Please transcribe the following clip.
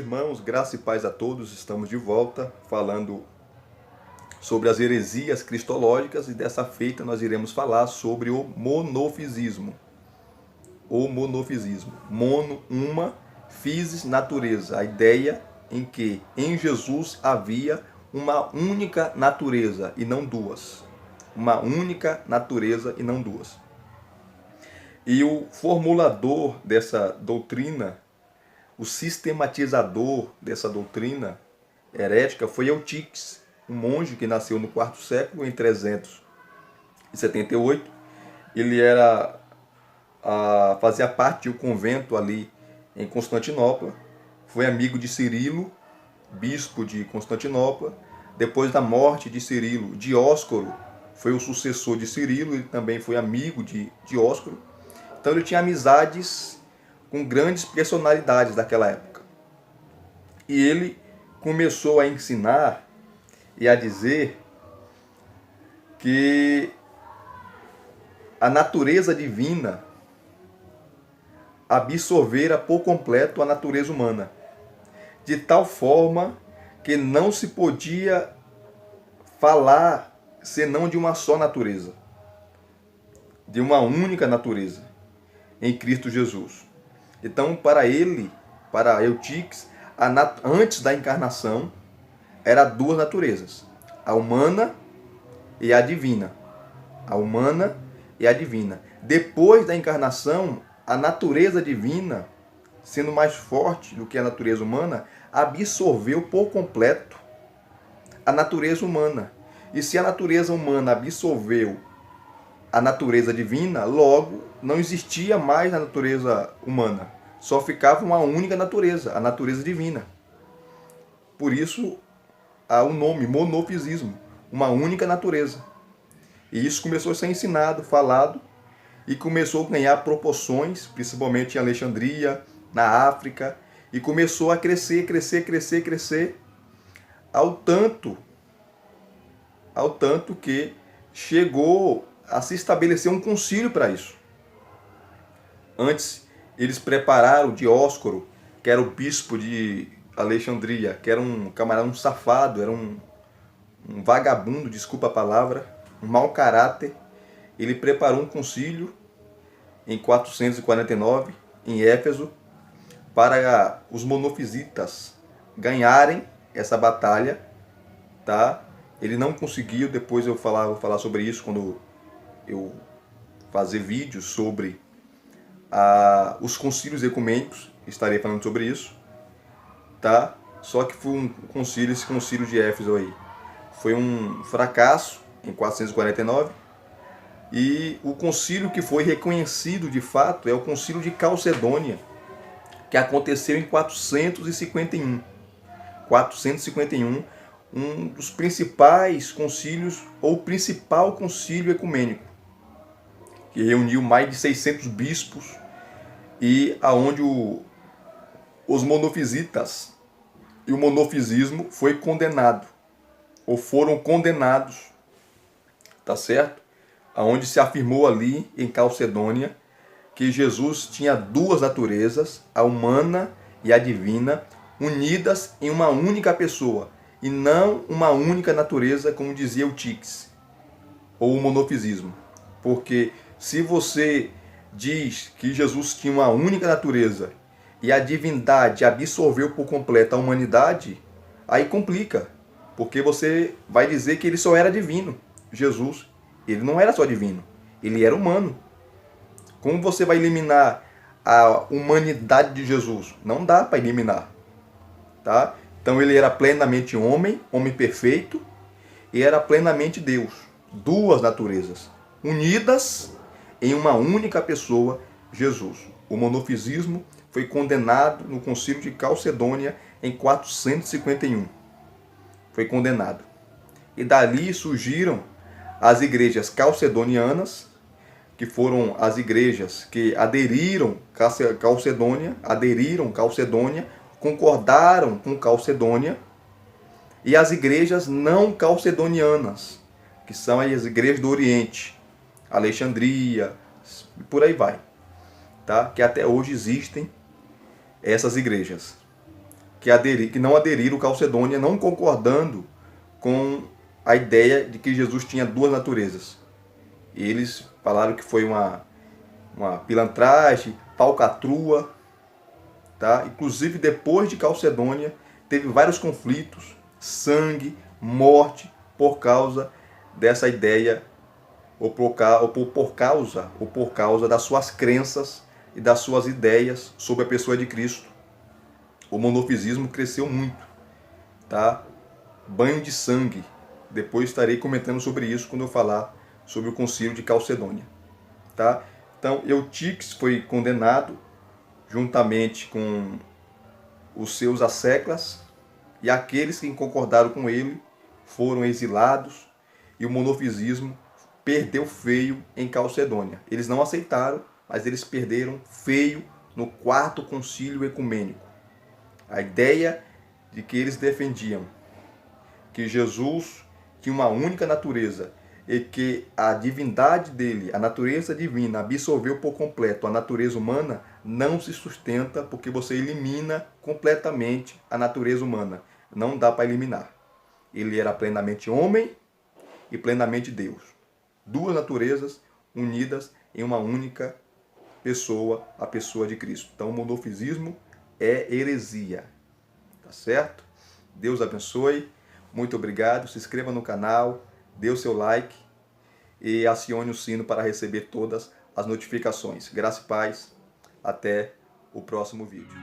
irmãos, graça e paz a todos. Estamos de volta falando sobre as heresias cristológicas e dessa feita nós iremos falar sobre o monofisismo. O monofisismo. Mono, uma, physis, natureza. A ideia em que em Jesus havia uma única natureza e não duas. Uma única natureza e não duas. E o formulador dessa doutrina, o sistematizador dessa doutrina herética foi Eutíquis, um monge que nasceu no quarto século, em 378. Ele fazia parte do convento ali em Constantinopla, foi amigo de Cirilo, bispo de Constantinopla. Depois da morte de Cirilo, Dióscoro foi o sucessor de Cirilo, ele também foi amigo de Dióscoro. Então ele tinha amizades com grandes personalidades daquela época. E ele começou a ensinar e a dizer que a natureza divina absorvera por completo a natureza humana, de tal forma que não se podia falar senão de uma só natureza, de uma única natureza, em Cristo Jesus. Então, para ele, para Eutíquis, antes da encarnação, eram duas naturezas, a humana e a divina. A humana e a divina. Depois da encarnação, a natureza divina, sendo mais forte do que a natureza humana, absorveu por completo a natureza humana. E se a natureza humana absorveu a natureza divina, logo não existia mais a natureza humana. Só ficava uma única natureza, a natureza divina. Por isso há o nome, monofisismo, uma única natureza. E isso começou a ser ensinado, falado, e começou a ganhar proporções, principalmente em Alexandria, na África, e começou a crescer, ao tanto que chegou a se estabelecer um concílio para isso. Antes, eles prepararam Dióscoro, que era o bispo de Alexandria, que era um camarada, um safado, era um vagabundo, desculpa a palavra, um mau caráter. Ele preparou um concílio em 449, em Éfeso, para os monofisitas ganharem essa batalha, tá? Ele não conseguiu, depois vou falar sobre isso quando eu fazer vídeos sobre os concílios ecumênicos, estarei falando sobre isso, tá? Só que foi esse concílio de Éfeso aí, foi um fracasso em 449, e o concílio que foi reconhecido de fato é o concílio de Calcedônia, que aconteceu em 451. 451, um dos principais concílios, ou principal concílio ecumênico, que reuniu mais de 600 bispos, e aonde os monofisitas e o monofisismo foi condenado, ou foram condenados, tá certo? Aonde se afirmou ali em Calcedônia que Jesus tinha duas naturezas, a humana e a divina, unidas em uma única pessoa, e não uma única natureza, como dizia Eutíquis, ou o monofisismo. Porque se você diz que Jesus tinha uma única natureza e a divindade absorveu por completo a humanidade, aí complica, porque você vai dizer que ele só era divino. Jesus, ele não era só divino, ele era humano. Como você vai eliminar a humanidade de Jesus? Não dá para eliminar, tá? Então ele era plenamente homem, homem perfeito, e era plenamente Deus. Duas naturezas unidas em uma única pessoa, Jesus. O monofisismo foi condenado no concílio de Calcedônia em 451. Foi condenado. E dali surgiram as igrejas calcedonianas, que foram as igrejas que aderiram Calcedônia, concordaram com Calcedônia, e as igrejas não calcedonianas, que são as igrejas do Oriente, Alexandria, e por aí vai, tá? Que até hoje existem essas igrejas. que não aderiram Calcedônia, não concordando com a ideia de que Jesus tinha duas naturezas. Eles falaram que foi uma pilantragem, falcatrua, tá? Inclusive depois de Calcedônia teve vários conflitos, sangue, morte por causa dessa ideia ou por causa das suas crenças e das suas ideias sobre a pessoa de Cristo. O monofisismo cresceu muito, tá? Banho de sangue. Depois estarei comentando sobre isso quando eu falar sobre o concílio de Calcedônia, tá? Então, Eutíquis foi condenado juntamente com os seus asseclas, e aqueles que concordaram com ele foram exilados, e o monofisismo perdeu feio em Calcedônia. Eles não aceitaram, mas eles perderam feio no quarto concílio ecumênico. A ideia de que eles defendiam que Jesus tinha uma única natureza e que a divindade dele, a natureza divina, absorveu por completo a natureza humana, não se sustenta, porque você elimina completamente a natureza humana. Não dá para eliminar. Ele era plenamente homem e plenamente Deus. Duas naturezas unidas em uma única pessoa, a pessoa de Cristo. Então o monofisismo é heresia. Tá certo? Deus abençoe. Muito obrigado. Se inscreva no canal, dê o seu like e acione o sino para receber todas as notificações. Graça e paz. Até o próximo vídeo.